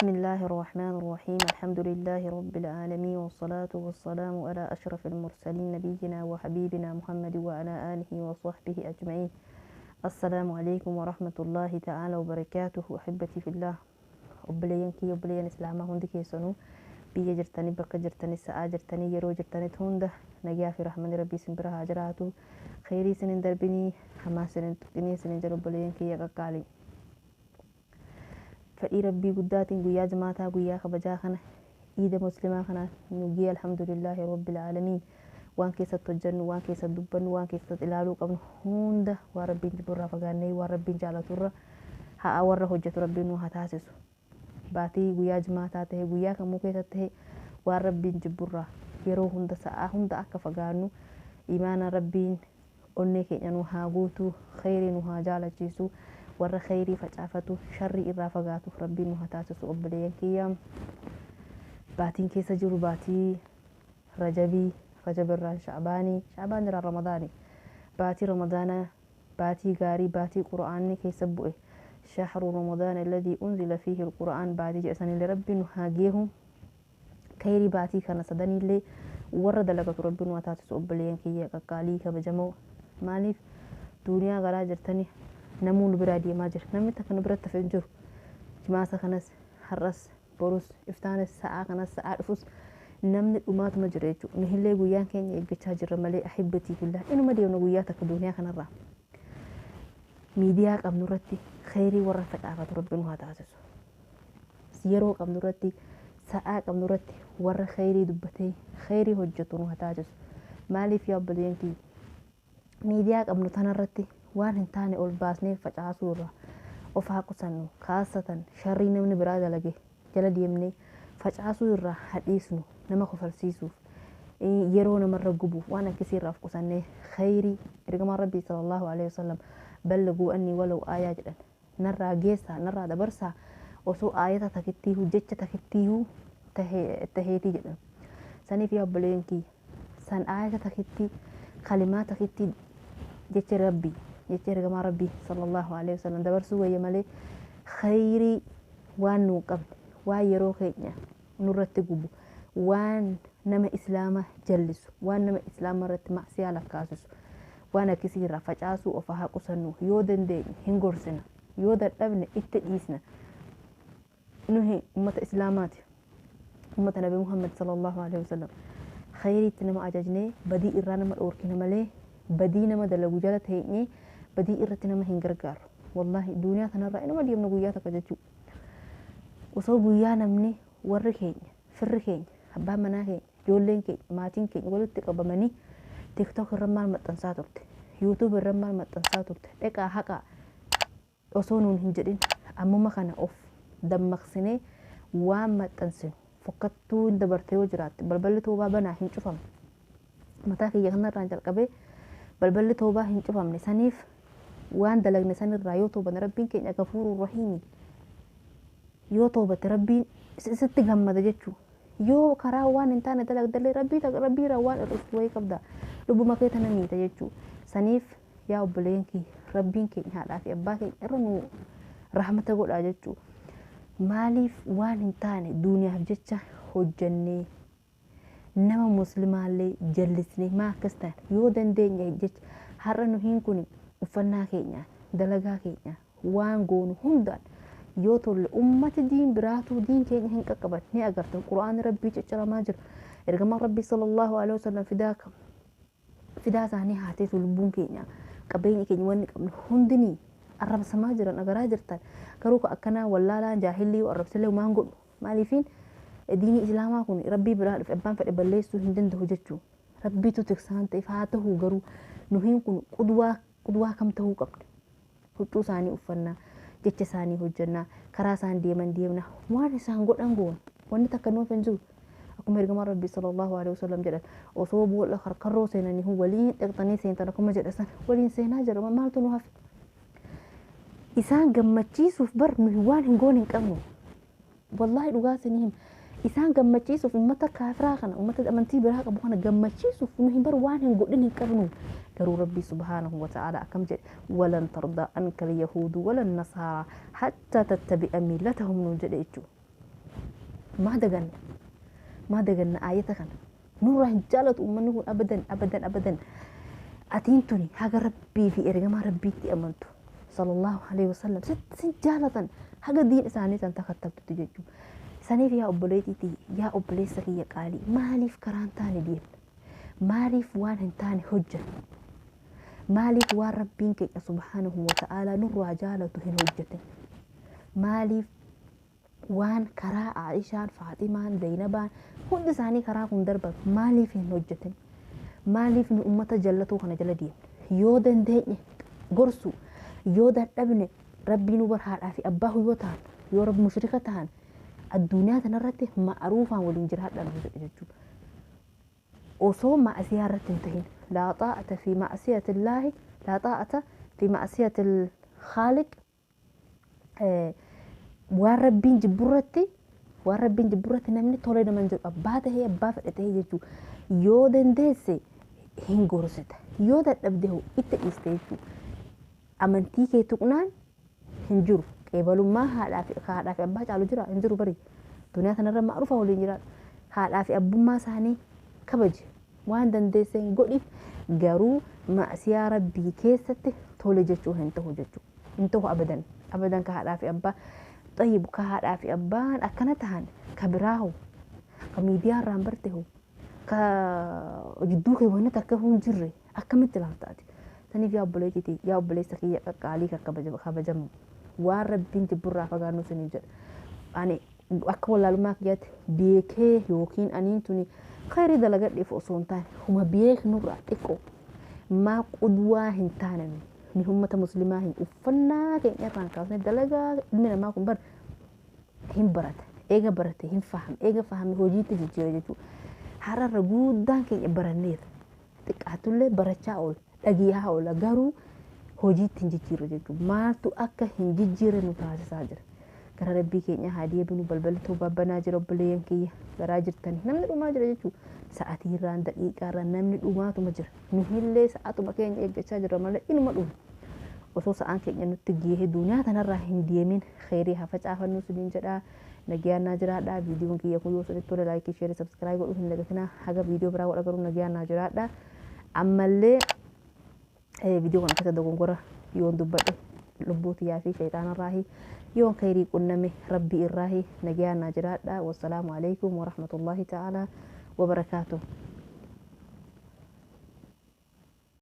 بسم الله الرحمن الرحيم. الحمد لله رب العالمين، والصلاة والسلام على أشرف المرسلين نبينا وحبيبنا محمد وعلى آله وصحبه أجمعين. السلام عليكم ورحمة الله تعالى وبركاته. أحبتي في الله، وبلينكي وبلين إسلام هندك يسنو بيجي جرتني بك جرتني ساعة جرتني يرو جرتني تونده نجا في رحمن ربي سنبرها جراتو خيري سنين دربني حما سنين تقني سنين جرب بلينكي يقالي فإي ربي قداتين قويا جماعتا قويا خبجا خنا إيدا مسلمة خنا نجي الحمد لله رب العالمين. وان كيسة تجن وان كيسة دبن وان كيسة إلالو قبن هونده وربين جبرا فقاني وربين جالة ترى ها أورا حجة ربين وهتاسسو باتي قويا جماعتا تهي قويا كمو كيسة تهي وربين جبرا يرو هند ساعة هند أكا فقانو إيمان ربين أنيكي ينو هاقوتو خيري نوها جالة جيسو warra khayrii facaafatu sharri irraa fagaatu rabbiin nu hataasisu obboleeyyan kiyya. Baatiin keessa jiru baatii rajab irraa sha'baan irraa ramadaani. Baatii ramadaana baatii gaarii baatii qura'aanni keessa bu'e. shahru ramadaan alladii unzila fiihi alqura'aan baatii jedhasanillee rabbiin nu haageehu khayrii baatii kana sadanillee warra dalagatu rabbiin nu hataasisu obboleeyyan kiyya qaqqaalii kabajamoo. Maaliif duniyaa garaa jirtanii namuun biraa deemaa jira. Namni takka nu biratti hafee hin jiru. Jimaasa kanas har'as borus iftaanis sa'aa kanas sa'aa dhufus namni dhumaatuma jira jechuudha. Nu illee guyyaan keenya eeggachaa jirra malee ahibbatii fillah inuma deemna guyyaa takka duniyaa kanarraa. Miidiyaa qabnu irratti khayrii warra facaafatu rabbi nu haa taasisu. Yeroo qabnu irratti sa'aa qabnu irratti warra khayrii dubbatee khayrii hojjetu nu haa taasisu. Maaliif yaa obboleeyyan kiyya miidiyaa qabnu tanarratti waan hin taane ol baasnee facaasuu irraa of haa qusannu. Kaasatan sharrii namni biraa dalage jala deemnee facaasuu irraa hadhiisnu nama kofalsiisuuf yeroo namarra gubu waan akkasii irraa of qusannee khayrii ergamaan rabbii sallallahu alaihi wasallam ballaguu anni walau aayaa jedhan narraa geessaa narraa dabarsaa osoo aayata takittiihu jecha takittiihu taheetii jedhan. Saniif yaa obboleeyyan kiyya san aayata takittii kalimaa takittii jecha rabbii jecha ergamaa rabbii sallallahu alaihi wasallam dabarsuu wayya malee khayrii waan nu qabne waan yeroo keenya nurratti gubu waan nama islaama jallisu waan nama islaama irratti macsiyaa lakkaasisu waan akkasii irraa facaasuu of haa qusannu. Yoo dandeenye hin gorsina, yoo dadhabne itti dhiisna. Nuhi ummata islaamaati, ummata nabi Muhammad sallallahu alaihi wasallam khayriitti nama ajajnee badii irraa nama dhoorkina malee badii nama dalagu jala ta'ee badii irratti nama hin gargaaru. Wallahi duniyaa kanarraa inuma deemna guyyaa takka jechuudha. Osoo guyyaa namni warri keenya firri keenya abbaan manaa keenya ijoolleen keenya maatiin keenya walitti qabamanii tiktok irra maal maxxansaa turte, yuutuub irra maal maxxansaa turte, dhaqaa haqaa osoo nuun hin jedhin ammuma kana of dammaqsinee waan maxxansinu fokkattuu hin dabarte yoo jiraatte balballi toobaa banaa hin cufamne. Mataa kiyya kanarraan jalqabee balballi toobaa hin cufamne. Saniif waan dalagne sanirraa yoo tooban rabbiin keenya gafuurur rahiimi. Yoo toobate rabbiin sitti gammada jechuudha. Yoo karaa waan hin taane dalagdallee rabbiirraa waan irratti wayii qabda lubbuma kee tana miita jechuudha. Saniif yaa obboleeyyan kiyya rabbiin keenya haadhaa fi abbaa keenya irra nu rahmata godhaa jechuudha. Maaliif waan hin taane duniyaaf jecha hojjannee nama muslimaallee jallisnee maa akkas ta'an yoo dandeenya jecha har'a nu hin kun uffannaa keenya dalagaa keenya waan goonu hundaan yoo tolle ummati diin biraatu diin keenya hin qaqqaban ni agartan. Qura'aan rabbii cicciramaa jira. Ergamaan rabbii sallallahu alaihi wasallam fidaa isaanii haateetu lubbuun keenya qabeenya keenya wanni qabnu hundinii arrabsamaa jiran agaraa jirtan. Garuu akkanaa wallaalaan jaahillii yoo arrabsilee maan godhu maaliifiin diinii islaamaa kun rabbii biraa dhufe abbaan fedhe balleessuu hin danda'u jechuudha. Rabbiitu tiksaan ta'eef haa ta'u garuu nuhiin kun qudwaa kam ta'uu qabna. Huccuu isaanii uffannaa, jecha isaanii hojjannaa, karaa isaan deemna waan isaan godhan goona wanni takka nuuf hin jiru. Akkuma ergamaan rabbii sallallahu alaihi wasallam jedhan osoo boolla karkarroo seenanii waliin dhaqxanii seentan akkuma jedhasan waliin seenaa jira. Maaltu nu hafe? Isaan gammachiisuuf bar nuhi waan hin goone hin qabnu. Wallahi dhugaa isinii hima. Isaan gammachiisuuf ummata kaafiraa kana ummata amantii biraa qabu kana gammachiisuuf nuhi bar waan hin godhin hin qabnu. garuu rabbii subhaanahu wa ta'ala akkam jedhe walan tardaa anka alyahuudu walan nasaaraa hattaa tattabi'a millatahum nuun jedhe jechuudha. ما دقن آية كان نور جالت أمنه أبدا أبدا أبدا أتينتني حاجة ربي في إرجما ربي أمنته صلى الله عليه وسلم ست جالة حاجة دين إساني تنتخطبت تججو سنيف يا أبليتي يا أبليسك يا قالي ماليف كرانتاني دين ماليف وان هنتاني حجة ماليف وان ربينك سبحانه وتعالى نور جالته هن حجته ماليف وان كراء عائشة فاطمة زينبان هند ساني كراء كندربا ماليف هن حجته ماليف من أمة جلتو خنا جلدين يودن ديني قرسو يودن ابن ربي نبر حال في أباه يوتان يورب مشركتان الدنيا تنرته معروفة والانجرات لنججو وصوم مع سيارة تنتهين لا طاعة في معصية الله لا طاعة في معصية الخالق وربين جبرتي نمني تولينا من أباته هي أبافته هي ججو يودن ديسي هنغورسته يودن أبده إستيجو أمنتي كي تقنان هنجرو قبل ما هذا في أباه جالو جرا هنجرو بري دنيا تنرى معروفة والانجرات هذا في أبو ما ساني كبج وان دندسين قولي قارو مع سيارة بيكيسته تولي ججو هنتهو أبدا كهذا في أبا طيب كهذا في أبان أكنتهن كبراهو كميديان رامبرته كجدوك وانا تكهون جري أكملت لفتاتي تاني في أبوليتي يا أبوليسك يا كالي كبجم وربين جبرا فقانو سنجر أنا أكو لالماك جات بيكه يوكين أنينتوني خير دلقات لي فوق صونتان هما بيك نور أتكو ما قدوا هنتانا من هم مسلمين وفنا كين يران كاسن دلقا من ما كبر هم برات إيجا برات هم فهم هوجيت جيجي حرر رجودان كين برانير تكاتله برتشاول أجيها ولا جارو هوجيت جيجي رجيجو ما تو أكه هنجيجي نفاس ساجر كرا ربي كينيا هاديه بنو بلبل تو بابنا جرو بلين كي غراجر تاني نمني دوما جرا جيجو ساعتي ران دقيقة ران نمني دوما تو مجر نهيلي ساعتو مكين إيجا جرا مالا إنو مدوم وصوص أنك نتجيه دنيا تنرى هندي من خيري هفج أفنو سدين جدا نجيانا جرا دا فيديو كي يكون يوصل تولي لايك شير سبسكرايب وإن لقيتنا حاجة فيديو برا ولا كرو نجيانا جرا دا عملي فيديو كنا كذا دوغون كرا يون دبته لبوت يا في شيطان الراهي يوم خيري قنمي ربي الراهي نجيانا جرا دا والسلام عليكم ورحمة الله تعالى وبركاته.